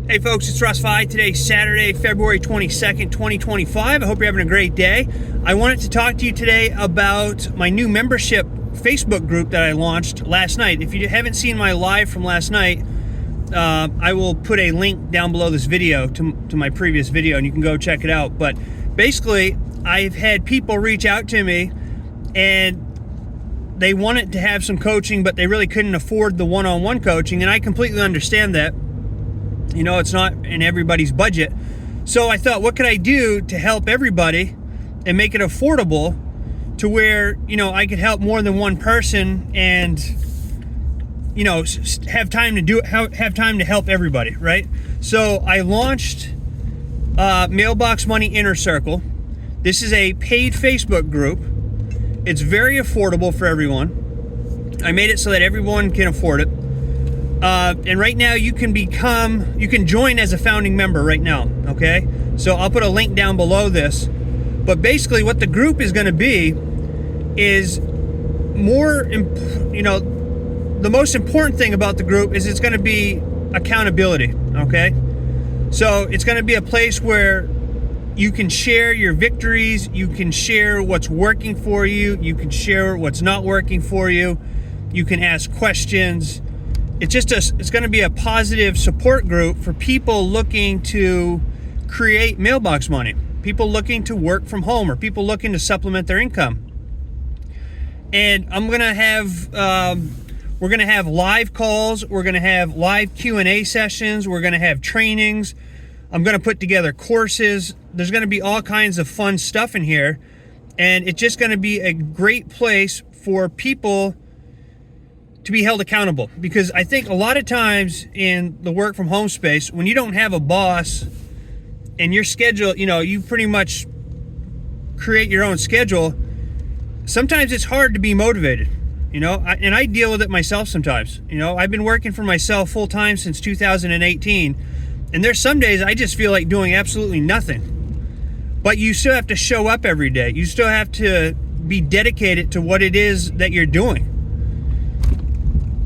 Hey folks, it's Russ. Today's Saturday, February 22nd, 2025. I hope you're having a great day. I wanted to talk to you today about my new membership Facebook group that I launched last night. If you haven't seen my live from last night, I will put a link down below this video to my previous video and you can go check it out. But basically, I've had people reach out to me and they wanted to have some coaching, but they really couldn't afford the one-on-one coaching, and I completely understand that. You know, it's not in everybody's budget. So I thought, what could I do to help everybody and make it affordable to where, you know, I could help more than one person and, you know, have time to help everybody, right? So I launched Mailbox Money Inner Circle. This is a paid Facebook group. It's very affordable for everyone. I made it so that everyone can afford it. And right now you can join as a founding member right now, okay? So I'll put a link down below this. But basically what the group is going to be is the most important thing about the group is it's going to be accountability, okay? So it's going to be a place where you can share your victories, you can share what's working for you, you can share what's not working for you, you can ask questions. It's going to be a positive support group for people looking to create mailbox money, people looking to work from home, or people looking to supplement their income. And we're going to have live calls, we're going to have live Q&A sessions, we're going to have trainings. I'm going to put together courses. There's going to be all kinds of fun stuff in here, and it's just going to be a great place for people to be held accountable, because I think a lot of times in the work from home space, when you don't have a boss and your schedule, you know, you pretty much create your own schedule, sometimes it's hard to be motivated, you know, and I deal with it myself sometimes. You know, I've been working for myself full time since 2018, and there's some days I just feel like doing absolutely nothing. But you still have to show up every day. You still have to be dedicated to what it is that you're doing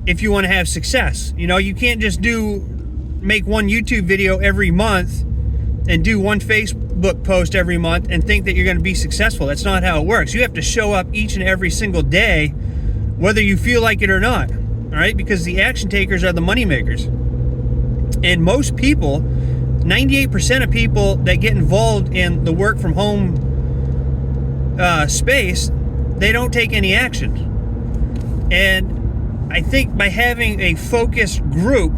if you want to have success. You know, you can't just make one YouTube video every month and do one Facebook post every month and think that you're going to be successful. That's not how it works. You have to show up each and every single day, whether you feel like it or not, all right? Because the action takers are the money makers. And most people, 98% of people that get involved in the work from home space, they don't take any action. And I think by having a focused group,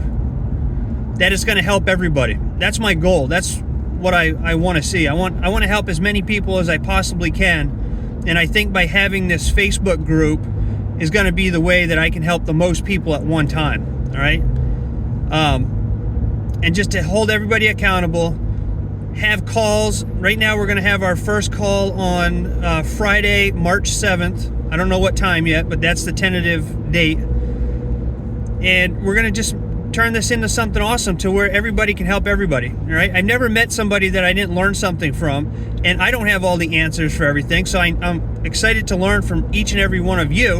that is going to help everybody. That's my goal. That's what I want to see. I want to help as many people as I possibly can. And I think by having this Facebook group is going to be the way that I can help the most people at one time. All right. And just to hold everybody accountable, have calls. Right now we're going to have our first call on Friday, March 7th. I don't know what time yet, but that's the tentative date. And we're going to just turn this into something awesome to where everybody can help everybody, right? I've never met somebody that I didn't learn something from, and I don't have all the answers for everything, so I'm excited to learn from each and every one of you.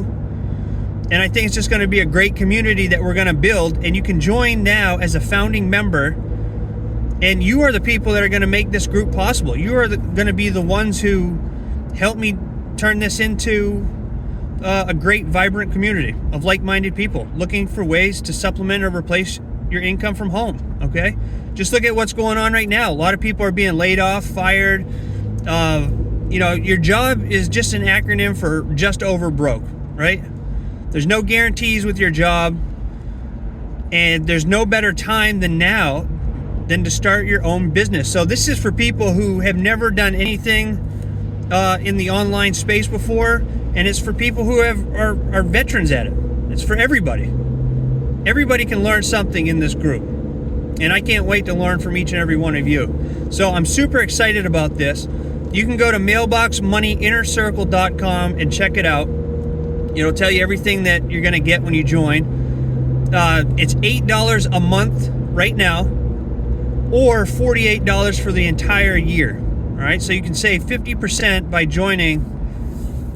And I think it's just going to be a great community that we're going to build, and you can join now as a founding member, and you are the people that are going to make this group possible. You are going to be the ones who help me turn this into a great, vibrant community of like-minded people looking for ways to supplement or replace your income from home, okay? Just look at what's going on right now. A lot of people are being laid off, fired. You know, your job is just an acronym for just over broke, right? There's no guarantees with your job, and there's no better time than now than to start your own business. So this is for people who have never done anything in the online space before, and it's for people who are veterans at it. It's for everybody. Everybody can learn something in this group, and I can't wait to learn from each and every one of you. So I'm super excited about this. You can go to mailboxmoneyinnercircle.com and check it out. It'll tell you everything that you're going to get when you join. It's $8 a month right now, or $48 for the entire year. All right, so you can save 50% by joining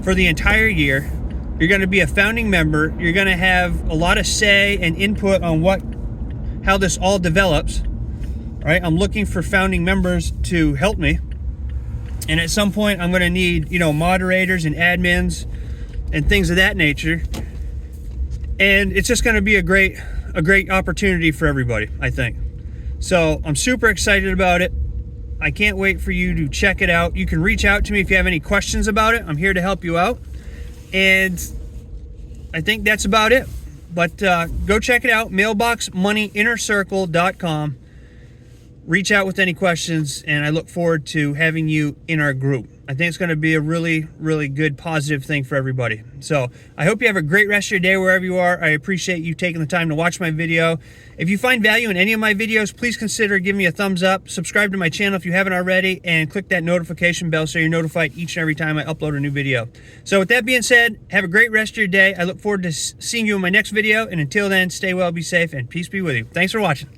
for the entire year. You're going to be a founding member. You're going to have a lot of say and input on how this all develops. right? I'm looking for founding members to help me. And at some point, I'm going to need, you know, moderators and admins and things of that nature. And it's just going to be a great opportunity for everybody, I think. So I'm super excited about it. I can't wait for you to check it out. You can reach out to me if you have any questions about it. I'm here to help you out. And I think that's about it. But go check it out, mailboxmoneyinnercircle.com. Reach out with any questions, and I look forward to having you in our group. I think it's going to be a really, really good, positive thing for everybody. So I hope you have a great rest of your day wherever you are. I appreciate you taking the time to watch my video. If you find value in any of my videos, please consider giving me a thumbs up. Subscribe to my channel if you haven't already, and click that notification bell so you're notified each and every time I upload a new video. So with that being said, have a great rest of your day. I look forward to seeing you in my next video, and until then, stay well, be safe, and peace be with you. Thanks for watching.